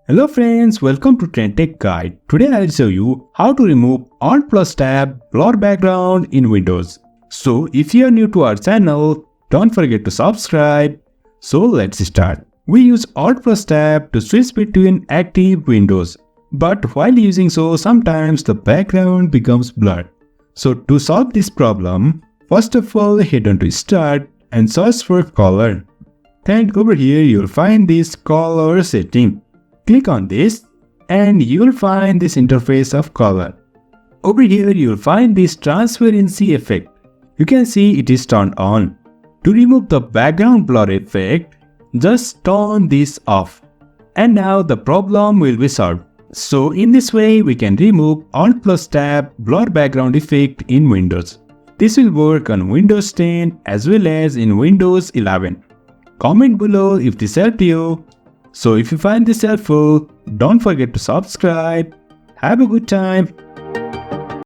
Hello friends, welcome to TrendTechGuide. Today I'll show you how to remove alt+tab blur background in Windows. So if you are new to our channel, don't forget to subscribe. So let's start. We use alt+tab to switch between active windows. But while using so, sometimes the background becomes blurred. So to solve this problem, first of all head on to Start and search for color. And over here you'll find this color setting. Click on this and you'll find this interface of color. Over here you'll find this transparency effect. You can see it is turned on. To remove the background blur effect, just turn this off. And now the problem will be solved. So in this way we can remove alt+tab blur background effect in Windows. This will work on Windows 10 as well as in Windows 11. Comment below if this helped you. So if you find this helpful, don't forget to subscribe. Have a good time.